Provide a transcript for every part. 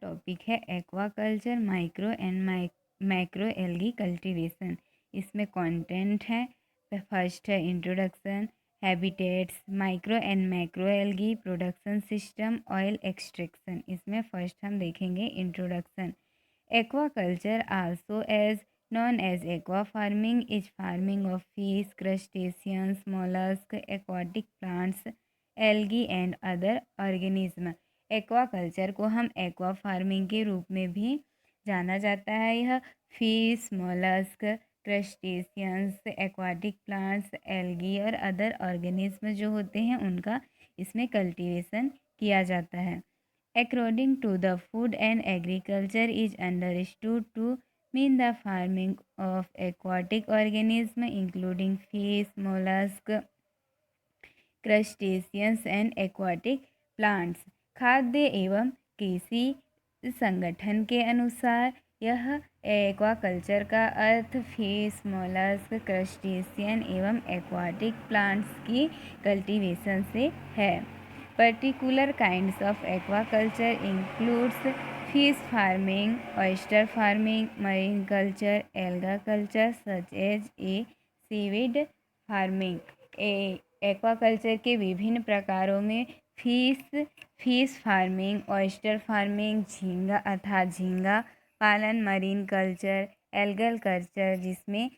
Topic है aquaculture micro and macro algae cultivation. इसमें content है, फर्स्ट है introduction, habitats, micro and macro algae production system, oil extraction. इसमें first हम देखेंगे introduction. Aquaculture also as known as aqua farming is farming of fish, crustaceans, mollusks, aquatic plants, algae and other organisms। Aquaculture को हम aqua farming के रूप में भी जाना जाता है। यह fish, mollusc, crustaceans, aquatic plants, algae और अदर ऑर्गेनिज्म जो होते हैं उनका इसमें कल्टीवेशन किया जाता है। According to the food and agriculture is understood to mean the farming of aquatic organism including fish, mollusk, crustaceans and aquatic plants. खाद्य एवं कृषि संगठन के अनुसार यह एक्वाकल्चर का अर्थ फिश, मोलस्क, क्रस्टेशियन एवं एक्वाटिक प्लांट्स की कल्टीवेशन से है। Particular kinds of aquaculture includes fish farming, oyster farming, marine culture, alga culture such as a seaweed farming. Aquaculture के विभिन्न प्रकारों में फिश फार्मिंग, ऑयस्टर फार्मिंग, झींगा अर्थात झींगा पालन, मरीन कल्चर, एल्गल कल्चर जिसमें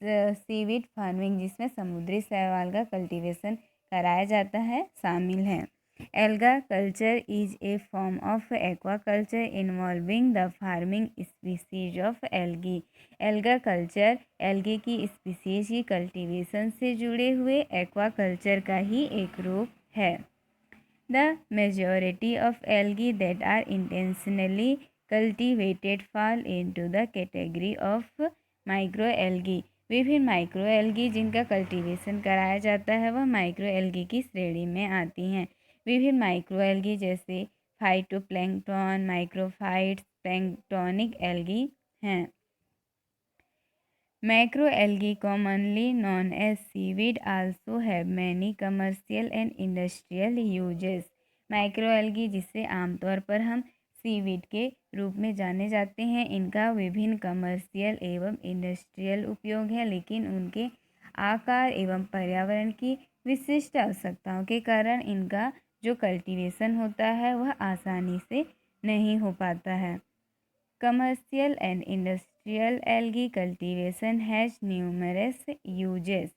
सीवीड फार्मिंग जिसमें समुद्री शैवाल का कल्टीवेशन कराया जाता है शामिल है। Alga culture is a form of aquaculture involving the farming species of algae. Alga culture algae की स्पीसीज की कल्टीवेशन से जुड़े हुए एक्वाकल्चर का ही एक रूप है। The majority of algae that are intentionally cultivated fall into the category of micro algae. विभिन्न माइक्रो एल्गी जिनका कल्टीवेशन कराया जाता है वह माइक्रो एल्गी की श्रेणी में आती हैं। विभिन्न माइक्रो एल्गी जैसे फाइटोप्लैंक्टन, माइक्रोफाइट्स, प्लैंक्टोनिक एल्गी हैं। Macro algae commonly known as seaweed also have many commercial and industrial uses. Micro algae जिसे आमतौर पर हम सीवीड के रूप में जाने जाते हैं, इनका विभिन्न कमर्शियल एवं इंडस्ट्रियल उपयोग है, लेकिन उनके आकार एवं पर्यावरण की विशिष्ट आवश्यकताओं के कारण इनका जो कल्टीवेशन होता है वह आसानी से नहीं हो पाता है। Commercial and industrial algae cultivation has numerous uses.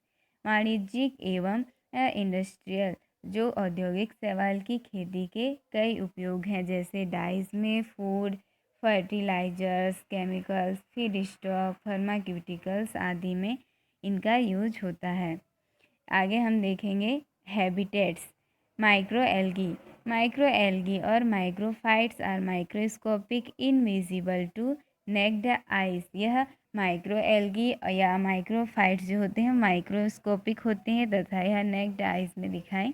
वाणिज्यिक एवं इंडस्ट्रियल जो औद्योगिक शैवाल की खेती के कई उपयोग हैं, जैसे डाइज में food, fertilisers, chemicals, feedstock, pharmaceuticals आदि में इनका यूज होता है। आगे हम देखेंगे हैबिटेट्स। माइक्रो एल्गी और microphytes are microscopic invisible to naked eyes. यह माइक्रो एल्गी या माइक्रोफाइट्स जो होते हैं माइक्रोस्कोपिक होते हैं तथा यह नेक्ड आइज में दिखाई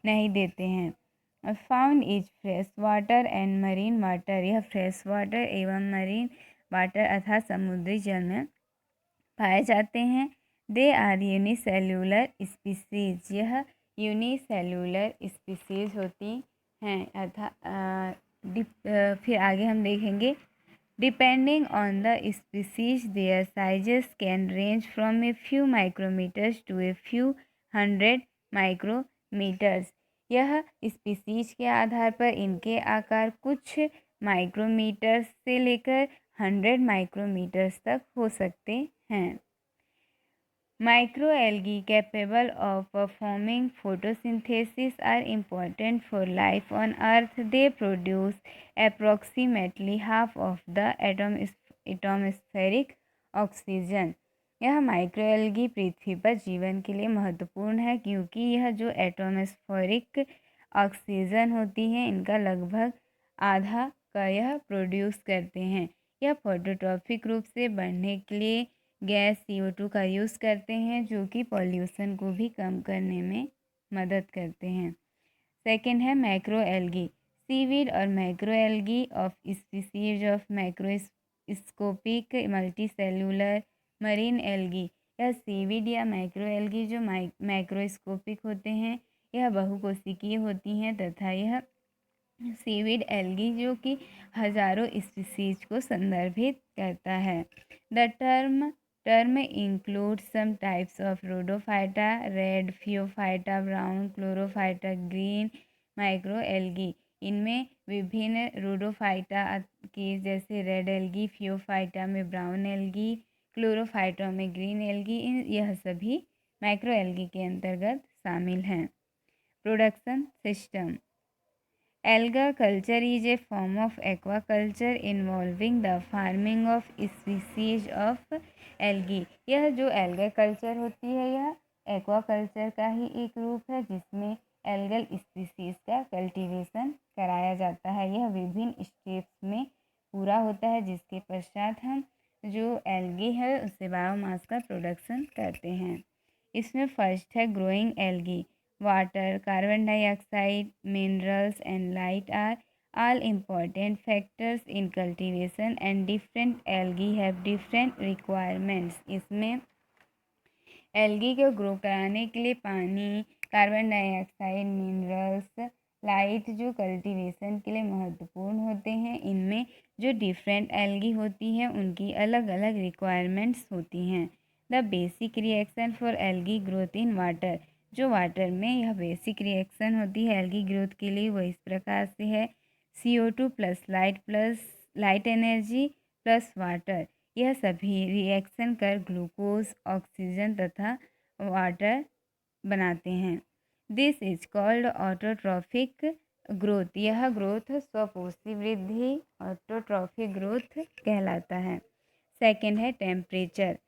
नहीं देते हैं। Found is fresh water and marine water. यह फ्रेश वाटर एवं मरीन वाटर अर्थात समुद्री जल में पाए जाते हैं। They are unicellular species. यह यूनिसेल्यूलर स्पीसीज होती हैं अर्थात फिर आगे हम देखेंगे depending on the species their sizes can range from a few micrometres to a few hundred micrometres. यह स्पीसीज के आधार पर इनके आकार कुछ माइक्रोमीटर्स से लेकर 100 माइक्रोमीटर्स तक हो सकते हैं। Microalgae capable of performing photosynthesis are important for life on Earth. They produce approximately half of the atmospheric oxygen. यह माइक्रोएल्गी पृथ्वी पर जीवन के लिए महत्वपूर्ण है क्योंकि यह जो एटमॉस्फेरिक ऑक्सीजन होती है इनका लगभग आधा का यह प्रोड्यूस करते हैं। यह फोटोट्रॉपिक रूप से बढ़ने के लिए गैस CO2 का यूज़ करते हैं जो कि पॉल्यूशन को भी कम करने में मदद करते हैं। सेकंड है मैक्रोएल्गी। सीवीड और macroalgae of species of macroscopic multicellular marine algae. यह सीवीड या मैक्रोएल्गी जो मैक्रोस्कोपिक होते हैं यह बहुकोशिकीय होती हैं तथा यह सीवीड एल्गी जो कि हजारों स्पीसीज को संदर्भित करता है। The term include some types of rhodophyta, red phaeophyta, brown chlorophyta, green micro algae. इनमें विभिन्न रोडोफाइटा के जैसे रेड एल्गी, फियोफाइटा में ब्राउन एल्गी, क्लोरोफाइटा में ग्रीन एल्गी, यह सभी माइक्रो एल्गी के अंतर्गत शामिल हैं। Production system. Alga culture is a form of aquaculture involving the farming of species of algae। यह जो एल्गा कल्चर होती है यह एक्वाकल्चर का ही एक रूप है जिसमें एल्गल स्पीसीज का कल्टीवेशन कराया जाता है। यह विभिन्न स्टेप्स में पूरा होता है जिसके पश्चात हम जो एल्गी है उससे बायोमास का प्रोडक्शन करते हैं। इसमें फर्स्ट है growing algae. Water, carbon dioxide, minerals and light are all important factors in cultivation and different algae have different requirements। इसमें एल्गी को ग्रो कराने के लिए पानी, कार्बन डाइऑक्साइड, मिनरल्स, लाइट जो कल्टीवेशन के लिए महत्वपूर्ण होते हैं। इनमें जो डिफरेंट एल्गी होती हैं उनकी अलग अलग रिक्वायरमेंट्स होती हैं। The basic reaction for algae growth in water. जो वाटर में यह बेसिक रिएक्शन होती है एल्गी ग्रोथ के लिए वो इस प्रकार से है। CO2 plus light energy plus water. यह सभी रिएक्शन कर ग्लूकोज, ऑक्सीजन तथा वाटर बनाते हैं। This is called autotrophic growth. यह ग्रोथ स्वपोषी वृद्धि ऑटोट्रॉफिक ग्रोथ कहलाता है। सेकेंड है temperature.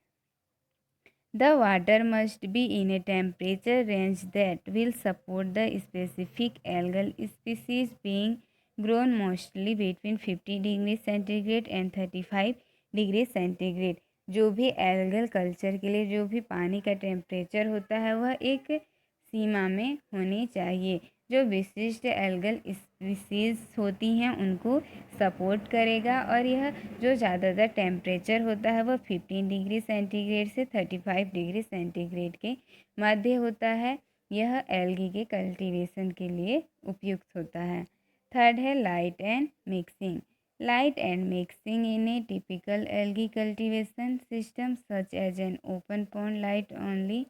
The water must be in a temperature range that will support the specific algal species being grown mostly between 50 degree centigrade and 35 degree centigrade. जो भी algal culture के लिए जो भी पानी का टेम्परेचर होता है वह एक सीमा में होनी चाहिए। जो विशिष्ट एल्गल स्पीसीज होती हैं उनको सपोर्ट करेगा और यह जो ज़्यादातर टेम्परेचर होता है वह 15 डिग्री सेंटीग्रेड से 35 डिग्री सेंटीग्रेड के मध्य होता है। यह एल्गी के कल्टीवेशन के लिए उपयुक्त होता है। थर्ड है light and mixing. Light and mixing in a typical algae cultivation system such as an open pond light only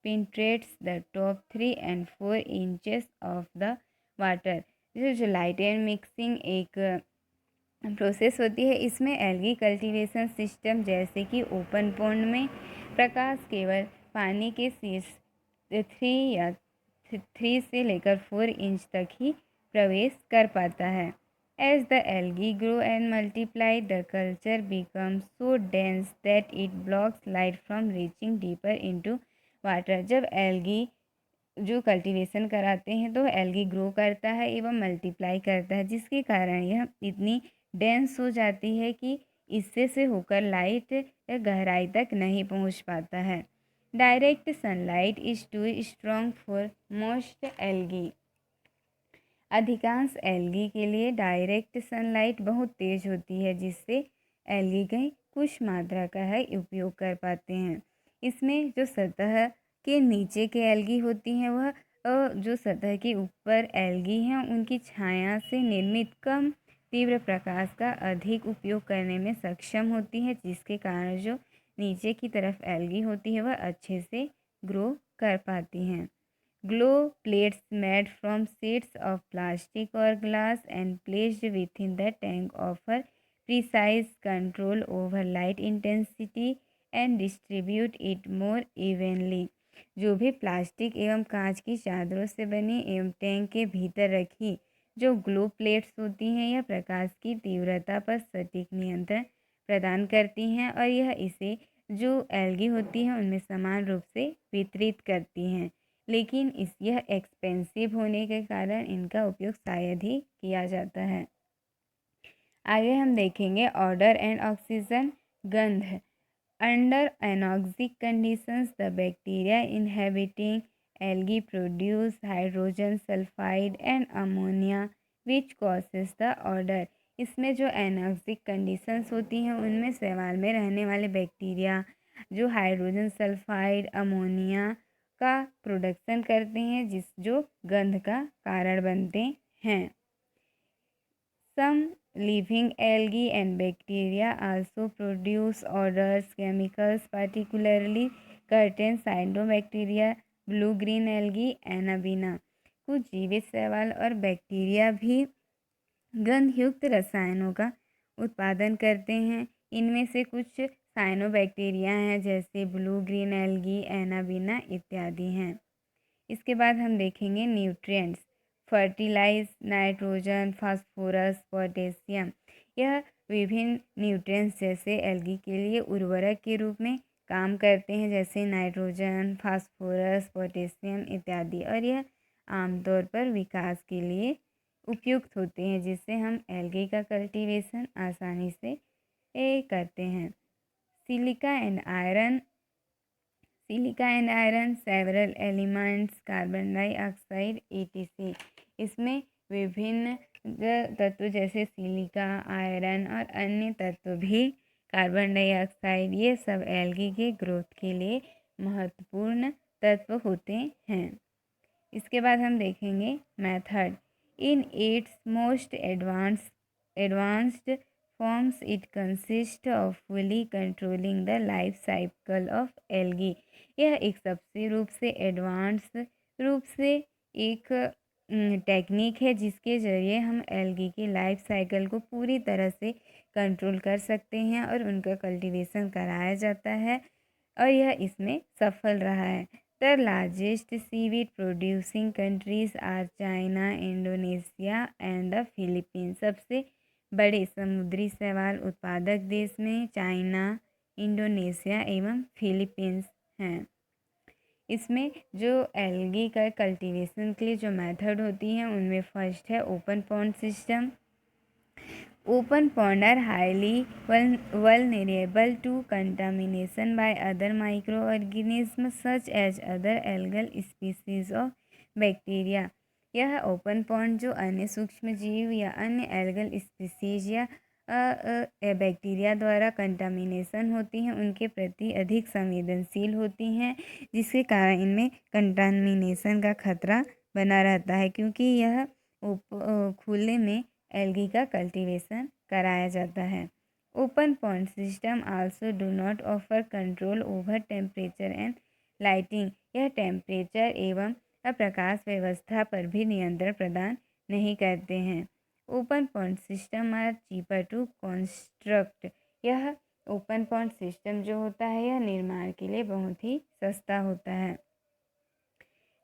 penetrates the top 3 and 4 inches of the water। जो लाइट एंड मिक्सिंग एक process होती है इसमें algae cultivation system जैसे कि open pond में प्रकाश केवल पानी के शीर्ष 3 से लेकर 4 इंच तक ही प्रवेश कर पाता है। As the algae grow and multiply, the culture becomes so dense that it blocks light from reaching deeper into water. जब एल्गी जो कल्टीवेशन कराते हैं तो एल्गी ग्रो करता है एवं मल्टीप्लाई करता है जिसके कारण यह इतनी डेंस हो जाती है कि इससे से होकर लाइट गहराई तक नहीं पहुंच पाता है। Direct sunlight is too strong for most algae. अधिकांश एल्गी के लिए डायरेक्ट सनलाइट बहुत तेज होती है जिससे एल्गी की कुछ मात्रा का है उपयोग कर पाते हैं। इसमें जो सतह के नीचे के एल्गी होती हैं वह जो सतह के ऊपर एल्गी हैं उनकी छाया से निर्मित कम तीव्र प्रकाश का अधिक उपयोग करने में सक्षम होती है जिसके कारण जो नीचे की तरफ एल्गी होती है वह अच्छे से ग्रो कर पाती हैं। Glow plates made from sheets of plastic और glass and placed within the tank offer precise control over light intensity and distribute it more evenly. जो भी प्लास्टिक एवं कांच की चादरों से बनी एवं टैंक के भीतर रखी जो ग्लो प्लेट्स होती हैं यह प्रकाश की तीव्रता पर सटीक नियंत्रण प्रदान करती हैं और यह इसे जो एल्गी होती हैं उनमें समान रूप से वितरित करती हैं। लेकिन यह एक्सपेंसिव होने के कारण इनका उपयोग शायद ही किया जाता है। आगे हम देखेंगे ऑर्डर एंड ऑक्सीजन। गंध। Under anoxic conditions, the bacteria inhabiting algae produce hydrogen sulfide and ammonia, which causes the odor। इसमें जो एनॉक्सिक कंडीशंस होती हैं उनमें शैवाल में रहने वाले बैक्टीरिया जो हाइड्रोजन सल्फाइड अमोनिया का प्रोडक्शन करते हैं जो गंध का कारण बनते हैं। Some living algae and bacteria also produce odors, chemicals, particularly certain cyanobacteria, blue-green algae, Anabaena. कुछ जीवित शैवाल और बैक्टीरिया भी गंधयुक्त रसायनों का उत्पादन करते हैं। इनमें से कुछ साइनोबैक्टीरिया हैं जैसे ब्लू ग्रीन एल्गी, एनाबीना इत्यादि हैं। इसके बाद हम देखेंगे nutrients. Fertilize, nitrogen, phosphorus, potassium, यह विभिन्न न्यूट्रिएंट्स जैसे एल्गी के लिए उर्वरक के रूप में काम करते हैं, जैसे नाइट्रोजन, फास्फोरस, पोटेशियम इत्यादि, और यह आमतौर पर विकास के लिए उपयुक्त होते हैं, जिससे हम एल्गी का कल्टीवेशन आसानी से करते हैं। Silica and iron, several elements, carbon dioxide etc. इसमें विभिन्न तत्व जैसे सिलिका, आयरन और अन्य तत्व भी, कार्बन डाइऑक्साइड, ये सब एल्गी के ग्रोथ के लिए महत्वपूर्ण तत्व होते हैं। इसके बाद हम देखेंगे method. In its most advanced forms it consists of fully controlling the life cycle of algae. यह एक सबसे एडवांस रूप से एक टेक्निक है जिसके ज़रिए हम एल्गी के लाइफ साइकिल को पूरी तरह से कंट्रोल कर सकते हैं और उनका कल्टीवेशन कराया जाता है, और यह इसमें सफल रहा है। The largest seaweed producing countries are China, Indonesia and the Philippines. सबसे बड़े समुद्री शैवाल उत्पादक देश में चाइना, इंडोनेशिया एवं फिलीपींस हैं। इसमें जो एल्गी का कल्टीवेशन के लिए जो मेथड होती हैं उनमें फर्स्ट है open pond system. Open pond are highly vulnerable to contamination by other microorganisms such as other algal species of bacteria. यह ओपन पॉन्ड जो अन्य सूक्ष्म जीव या अन्य एल्गल स्पीसीज या बैक्टीरिया द्वारा कंटामिनेशन होती हैं उनके प्रति अधिक संवेदनशील होती हैं, जिसके कारण इनमें कंटामिनेशन का खतरा बना रहता है, क्योंकि यह खुले में एल्गी का कल्टीवेशन कराया जाता है। Open pond system also do not offer control over temperature and lighting. यह टेम्परेचर एवं प्रकाश व्यवस्था पर भी नियंत्रण प्रदान नहीं करते हैं। Open pond system are cheaper to construct. यह ओपन पॉन्ड सिस्टम जो होता है यह निर्माण के लिए बहुत ही सस्ता होता है।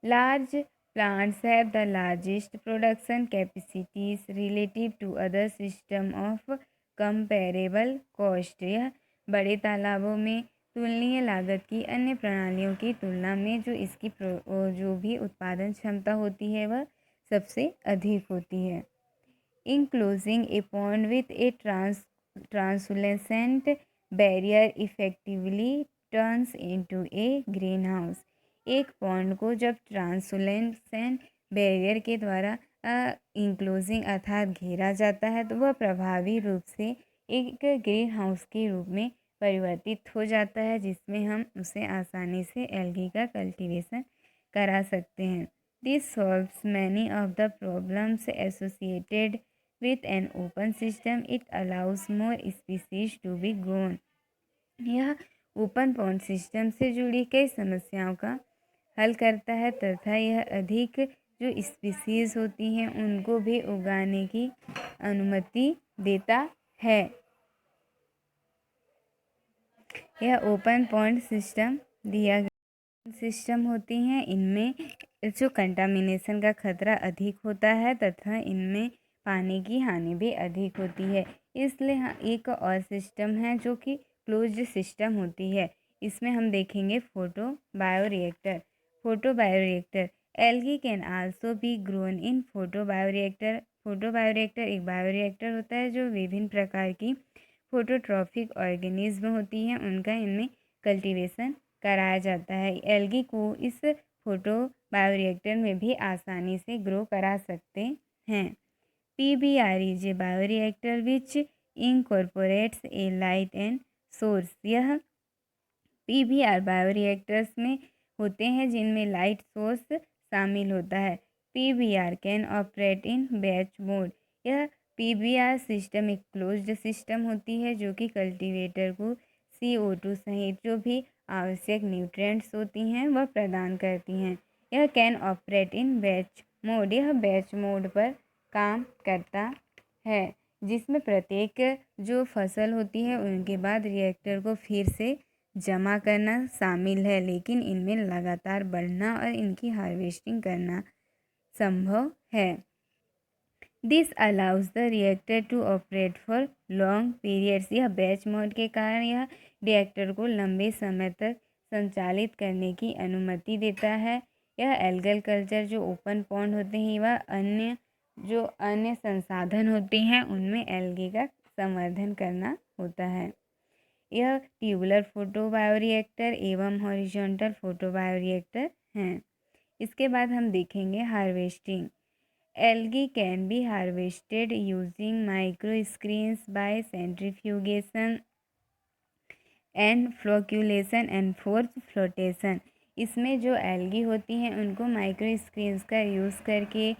Large plants have the largest production capacities relative to other system of comparable cost. यह बड़े तालाबों में तुलनीय लागत की अन्य प्रणालियों की तुलना में जो इसकी जो भी उत्पादन क्षमता होती है वह सबसे अधिक होती है। Enclosing a pond with a translucent barrier effectively turns into a greenhouse. एक पॉन्ड को जब ट्रांसलूसेंट बैरियर के द्वारा इंक्लोजिंग अर्थात घेरा जाता है तो वह प्रभावी रूप से एक ग्रीन हाउस के रूप में परिवर्तित हो जाता है, जिसमें हम उसे आसानी से एल्गी का कल्टीवेशन करा सकते हैं। This solves many of the problems associated with an open system. It allows more species to be grown. यह ओपन पॉन्ड सिस्टम से जुड़ी कई समस्याओं का हल करता है तथा यह अधिक जो स्पीसीज होती हैं उनको भी उगाने की अनुमति देता है। यह ओपन पॉन्ड सिस्टम दिया गया सिस्टम होती हैं, इनमें जो कंटामिनेशन का खतरा अधिक होता है तथा इनमें पानी की हानि भी अधिक होती है। इसलिए एक और सिस्टम है जो कि क्लोज्ड सिस्टम होती है। इसमें हम देखेंगे photo bioreactor. Photo bioreactor algae can also be grown in photo bioreactor. Photo bioreactor एक बायोरिएक्टर होता है जो विभिन्न प्रकार की फोटोट्रॉफिक ऑर्गेनिज्म होती हैं उनका इनमें कल्टीवेशन कराया जाता है। एल्गी को इस फोटो बायोरिएक्टर में भी आसानी से ग्रो करा सकते हैं। PBR is a bioreactor which incorporates A light and source. यह PBR बायोरिएक्टर्स में होते हैं जिनमें लाइट सोर्स शामिल होता है। PBR can operate in batch mode. यह PBR सिस्टम एक क्लोज्ड सिस्टम होती है जो कि कल्टीवेटर को CO2 सहित जो भी आवश्यक न्यूट्रिएंट्स होती हैं वह प्रदान करती हैं। यह can operate in batch mode. यह बैच मोड पर काम करता है जिसमें प्रत्येक जो फसल होती है उनके बाद रिएक्टर को फिर से जमा करना शामिल है, लेकिन इनमें लगातार बढ़ना और इनकी हार्वेस्टिंग करना संभव है। This allows the reactor to operate for long periods. यह बैच मोड के कारण यह रिएक्टर को लंबे समय तक संचालित करने की अनुमति देता है। यह एल्गल कल्चर जो ओपन पॉन्ड होते हैं वह अन्य संसाधन होते हैं उनमें एल्गे का संवर्धन करना होता है। यह ट्यूबुलर फोटोबायोरिएक्टर एवं हॉरिजॉन्टल फोटोबायोरिएक्टर हैं। इसके बाद हम देखेंगे harvesting. Algae can be harvested using micro screens bye centrifugation and flocculation and force flotation. इसमें जो एल्गी होती हैं उनको माइक्रो स्क्रीन्स का यूज़ करके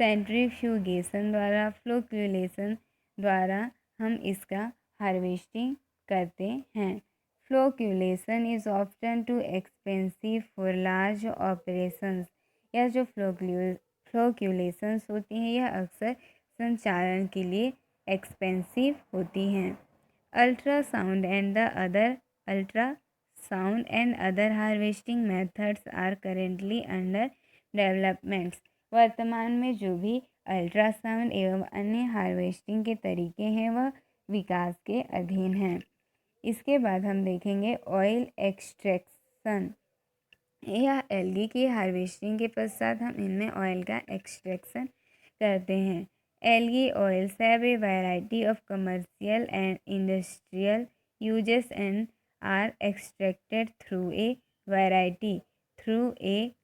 सेंट्रीफ्यूगेशन द्वारा फ्लोक्यूलेशन द्वारा हम इसका हार्वेस्टिंग करते हैं। Flocculation is often too expensive for large operations. यह जो फ्लोक्यूलेशंस होती हैं यह अक्सर संचालन के लिए एक्सपेंसिव होती हैं। Ultrasound and other harvesting methods are currently under developments. वर्तमान में जो भी अल्ट्रासाउंड एवं अन्य हार्वेस्टिंग के तरीके हैं वह विकास के अधीन हैं। इसके बाद हम देखेंगे ऑयल एक्सट्रैक्शन। यह एल्गी की हार्वेस्टिंग के पश्चात हम इनमें ऑयल का एक्सट्रैक्शन करते हैं। Algae oils have a variety of commercial and industrial uses and are extracted through a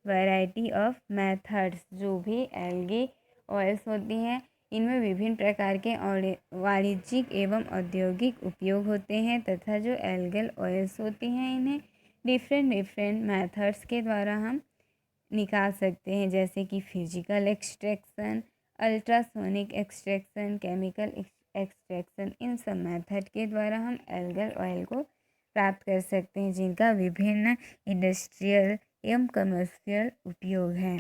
variety of methods. जो भी एल्गी ऑयल्स होती हैं इनमें विभिन्न प्रकार के वाणिज्यिक एवं औद्योगिक उपयोग होते हैं तथा जो एल्गल ऑयल्स होती हैं इन्हें डिफरेंट मेथड्स के द्वारा हम निकाल सकते हैं, जैसे कि physical extraction, ultrasonic extraction, chemical extraction. इन सब मेथड के द्वारा हम एल्गल ऑयल को प्राप्त कर सकते हैं जिनका विभिन्न इंडस्ट्रियल एवं कमर्शियल उपयोग है।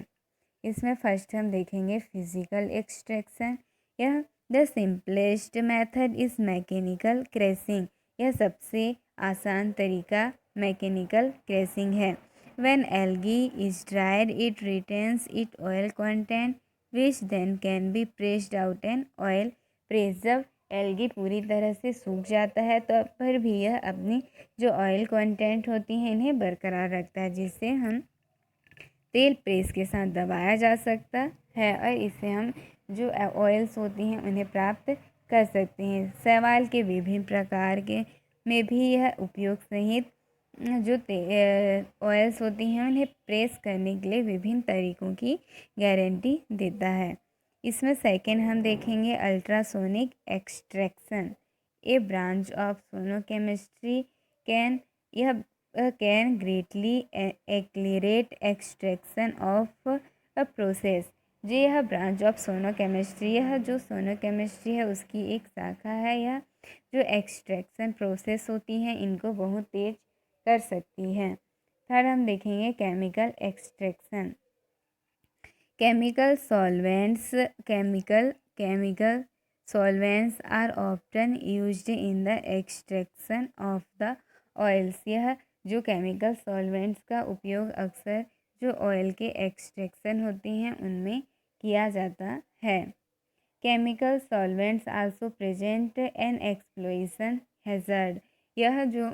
इसमें फर्स्ट हम देखेंगे फिजिकल एक्सट्रैक्शन। यह the simplest method is mechanical crashing. यह सबसे आसान तरीका मैकेनिकल क्रैशिंग है। When algae is dried, it retains its oil content, which then can be pressed out and oil press। जब एल्गी पूरी तरह से सूख जाता है तब पर भी यह अपनी जो ऑयल कंटेंट होती हैं इन्हें बरकरार रखता है, जिससे हम तेल प्रेस के साथ दबाया जा सकता है और इससे हम जो ऑयल्स होती हैं उन्हें प्राप्त कर सकते हैं। शैवाल के विभिन्न प्रकार के में भी यह उपयोग सहित जो ऑयल्स होती हैं उन्हें प्रेस करने के लिए विभिन्न तरीकों की गारंटी देता है। इसमें सेकंड हम देखेंगे ultrasonic extraction. A branch of sono chemistry can greatly accelerate extraction of a process. यह ब्रांच ऑफ सोनो केमिस्ट्री, यह जो सोनो केमिस्ट्री है उसकी एक शाखा है। यह जो एक्सट्रैक्शन प्रोसेस होती हैं इनको बहुत तेज कर सकती है। थर्ड हम देखेंगे chemical extraction. Chemical solvents are often used in the extraction of the oils. यह जो केमिकल सॉल्वेंट्स का उपयोग अक्सर जो ऑयल के एक्सट्रैक्शन होती हैं उनमें किया जाता है। Chemical solvents also present N explosion hazard. यह जो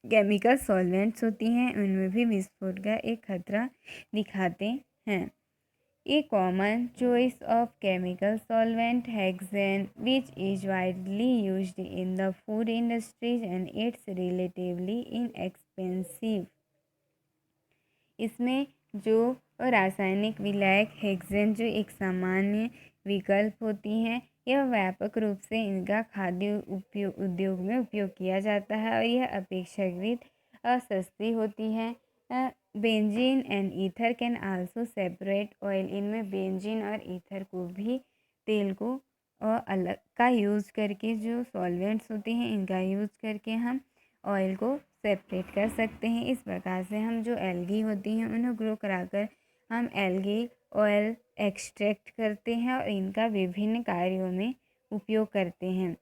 केमिकल सॉल्वेंट्स होती हैं उनमें भी विस्फोट का एक खतरा दिखाते हैं। A common choice of chemical solvent hexane which is widely used in the food industries and it's relatively inexpensive. इसमें जो रासायनिक विलायक हेक्सेन जो एक सामान्य विकल्प होती हैं यह व्यापक रूप से इनका खाद्य उद्योग में उपयोग किया जाता है और यह अपेक्षाकृत सस्ती होती है। Benzene and ether can also separate oil. इनमें बेंजीन और ईथर को भी तेल को और अलग का यूज़ करके, जो सॉल्वेंट्स होते हैं इनका यूज़ करके हम ऑयल को सेपरेट कर सकते हैं। इस प्रकार से हम जो एल्गी होती हैं उन्हें ग्रो कराकर हम एल्गी ऑयल एक्सट्रैक्ट करते हैं और इनका विभिन्न कार्यों में उपयोग करते हैं।